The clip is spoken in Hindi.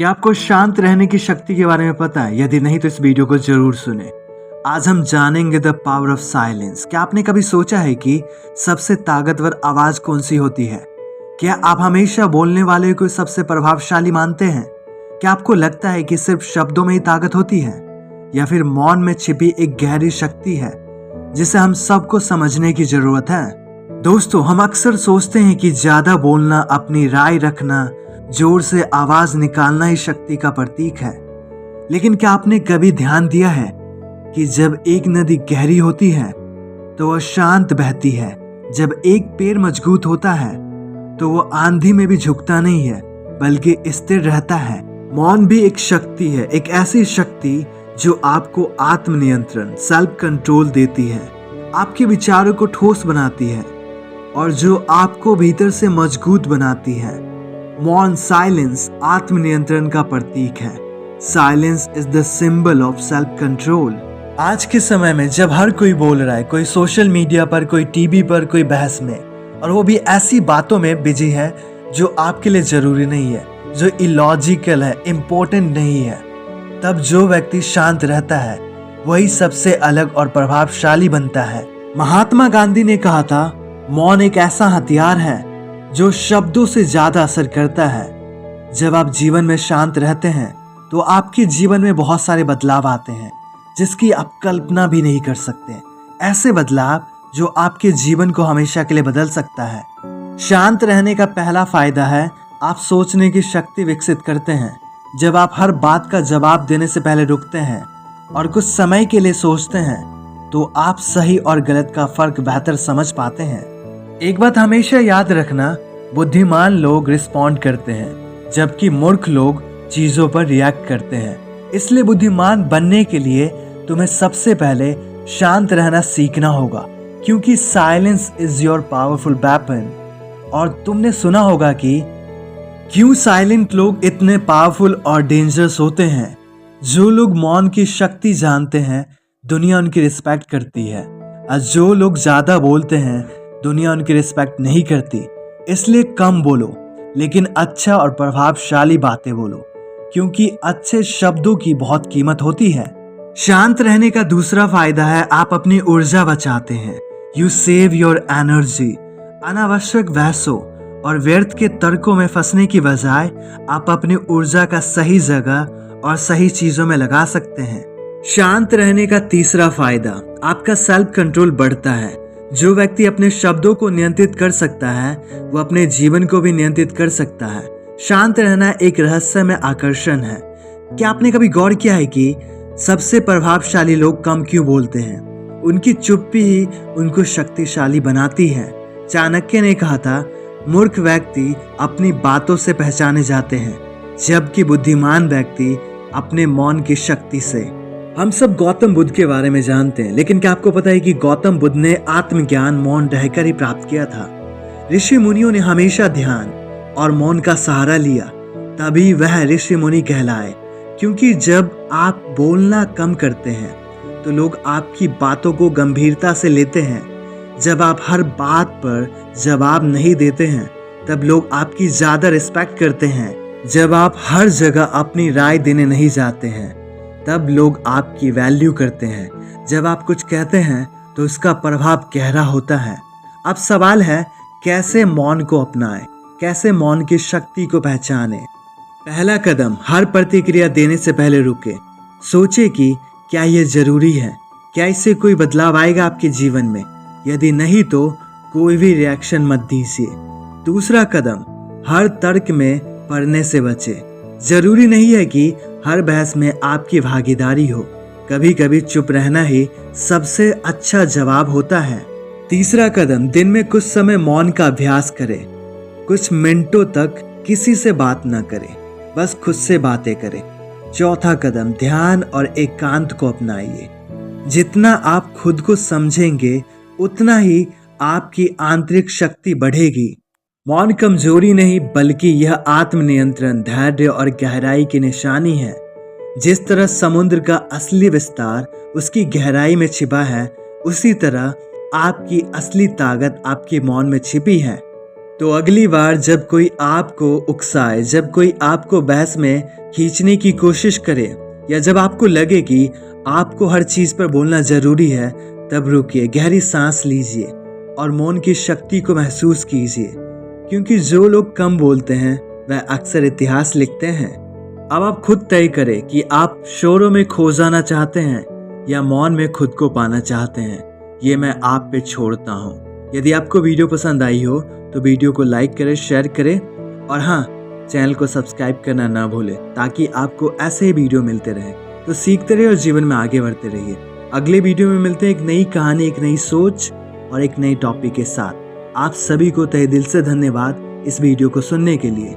क्या आपको शांत रहने की शक्ति के बारे में पता है? यदि नहीं तो इस वीडियो को जरूर सुने। आज हम जानेंगे द पावर ऑफ साइलेंस। क्या आपने कभी सोचा है कि सबसे ताकतवर आवाज कौन सी होती है? क्या आप हमेशा बोलने वाले को सबसे प्रभावशाली मानते हैं? क्या आपको लगता है कि सिर्फ शब्दों में ही ताकत होती है, या फिर मौन में छिपी एक गहरी शक्ति है जिसे हम सबको समझने की जरूरत है? दोस्तों, हम अक्सर सोचते हैं कि ज्यादा बोलना, अपनी राय रखना, जोर से आवाज निकालना ही शक्ति का प्रतीक है। लेकिन क्या आपने कभी ध्यान दिया है कि जब एक नदी गहरी होती है तो वह शांत बहती है। जब एक पेड़ मजबूत होता है तो वो आंधी में भी झुकता नहीं है बल्कि स्थिर रहता है। मौन भी एक शक्ति है, एक ऐसी शक्ति जो आपको आत्मनियंत्रण, सेल्फ कंट्रोल देती है, आपके विचारों को ठोस बनाती है और जो आपको भीतर से मजबूत बनाती है। मौन, साइलेंस, आत्मनियंत्रण का प्रतीक है। Silence is the symbol of self control. आज के समय में जब हर कोई बोल रहा है, कोई सोशल मीडिया पर, कोई टीवी पर, कोई बहस में, और वो भी ऐसी बातों में बिजी है जो आपके लिए जरूरी नहीं है, जो इलॉजिकल है, इम्पोर्टेंट नहीं है, तब जो व्यक्ति शांत रहता है वही सबसे अलग और प्रभावशाली बनता है। महात्मा गांधी ने कहा था, मौन एक ऐसा हथियार है जो शब्दों से ज्यादा असर करता है। जब आप जीवन में शांत रहते हैं तो आपके जीवन में बहुत सारे बदलाव आते हैं जिसकी आप कल्पना भी नहीं कर सकते। ऐसे बदलाव जो आपके जीवन को हमेशा के लिए बदल सकता है। शांत रहने का पहला फायदा है, आप सोचने की शक्ति विकसित करते हैं। जब आप हर बात का जवाब देने से पहले रुकते हैं और कुछ समय के लिए सोचते हैं तो आप सही और गलत का फर्क बेहतर समझ पाते हैं। एक बात हमेशा याद रखना, बुद्धिमान लोग रिस्पॉन्ड करते हैं जबकि मूर्ख लोग चीजों पर रिएक्ट करते हैं। इसलिए बुद्धिमान बनने के लिए तुम्हें सबसे पहले शांत रहना सीखना होगा, क्योंकि silence is your powerful weapon. और तुमने सुना होगा कि क्यों साइलेंट लोग इतने पावरफुल और डेंजरस होते हैं। जो लोग मौन की शक्ति जानते हैं दुनिया उनकी रिस्पेक्ट करती है, और जो लोग ज्यादा बोलते हैं दुनिया उनकी रिस्पेक्ट नहीं करती। इसलिए कम बोलो, लेकिन अच्छा और प्रभावशाली बातें बोलो, क्योंकि अच्छे शब्दों की बहुत कीमत होती है। शांत रहने का दूसरा फायदा है, आप अपनी ऊर्जा बचाते हैं। You save your energy. अनावश्यक बहसों और व्यर्थ के तर्कों में फंसने की बजाय आप अपनी ऊर्जा का सही जगह और सही चीजों में लगा सकते हैं। शांत रहने का तीसरा फायदा, आपका सेल्फ कंट्रोल बढ़ता है। जो व्यक्ति अपने शब्दों को नियंत्रित कर सकता है वो अपने जीवन को भी नियंत्रित कर सकता है। शांत रहना एक रहस्यमय आकर्षण है। क्या आपने कभी गौर किया है कि सबसे प्रभावशाली लोग कम क्यों बोलते हैं? उनकी चुप्पी ही उनको शक्तिशाली बनाती है। चाणक्य ने कहा था, मूर्ख व्यक्ति अपनी बातों से पहचाने जाते हैं जबकि बुद्धिमान व्यक्ति अपने मौन की शक्ति से। हम सब गौतम बुद्ध के बारे में जानते हैं, लेकिन क्या आपको पता है कि गौतम बुद्ध ने आत्मज्ञान मौन रहकर ही प्राप्त किया था। ऋषि मुनियों ने हमेशा ध्यान और मौन का सहारा लिया, तभी वह ऋषि मुनि कहलाए। क्योंकि जब आप बोलना कम करते हैं तो लोग आपकी बातों को गंभीरता से लेते हैं। जब आप हर बात पर जवाब नहीं देते हैं तब लोग आपकी ज्यादा रिस्पेक्ट करते हैं। जब आप हर जगह अपनी राय देने नहीं जाते हैं तब लोग आपकी वैल्यू करते हैं। जब आप कुछ कहते हैं तो उसका प्रभाव गहरा होता है। अब सवाल है, कैसे मौन को अपनाएं, कैसे मौन की शक्ति को पहचानें। पहला कदम, हर प्रतिक्रिया देने से पहले रुके। सोचे कि क्या यह जरूरी है, क्या इससे कोई बदलाव आएगा आपके जीवन में। यदि नहीं तो कोई भी रिएक्शन मत दीजिए। दूसरा कदम, हर तर्क में पढ़ने से बचे। जरूरी नहीं है कि हर बहस में आपकी भागीदारी हो। कभी कभी चुप रहना ही सबसे अच्छा जवाब होता है। तीसरा कदम, दिन में कुछ समय मौन का अभ्यास करें। कुछ मिनटों तक किसी से बात ना करें, बस खुद से बातें करें। चौथा कदम, ध्यान और एकांत को अपनाइए। जितना आप खुद को समझेंगे उतना ही आपकी आंतरिक शक्ति बढ़ेगी। मौन कमजोरी नहीं बल्कि यह आत्मनियंत्रण, धैर्य और गहराई की निशानी है। जिस तरह समुद्र का असली विस्तार उसकी गहराई में छिपा है, उसी तरह आपकी असली ताकत आपके मौन में छिपी है। तो अगली बार जब कोई आपको उकसाए, जब कोई आपको बहस में खींचने की कोशिश करे, या जब आपको लगे कि आपको हर चीज पर बोलना जरूरी है, तब रुकिए, गहरी सांस लीजिए और मौन की शक्ति को महसूस कीजिए। क्योंकि जो लोग कम बोलते हैं वह अक्सर इतिहास लिखते हैं। अब आप खुद तय करें कि आप शोरों में खो जाना चाहते हैं या मौन में खुद को पाना चाहते हैं। ये मैं आप पे छोड़ता हूँ। यदि आपको वीडियो पसंद आई हो तो वीडियो को लाइक करें, शेयर करें और हाँ, चैनल को सब्सक्राइब करना ना भूलें ताकि आपको ऐसे ही वीडियो मिलते रहें। तो सीखते रहिए और जीवन में आगे बढ़ते रहिए। अगले वीडियो में मिलते हैं एक नई कहानी, एक नई सोच और एक नई टॉपिक के साथ। आप सभी को तहे दिल से धन्यवाद इस वीडियो को सुनने के लिए।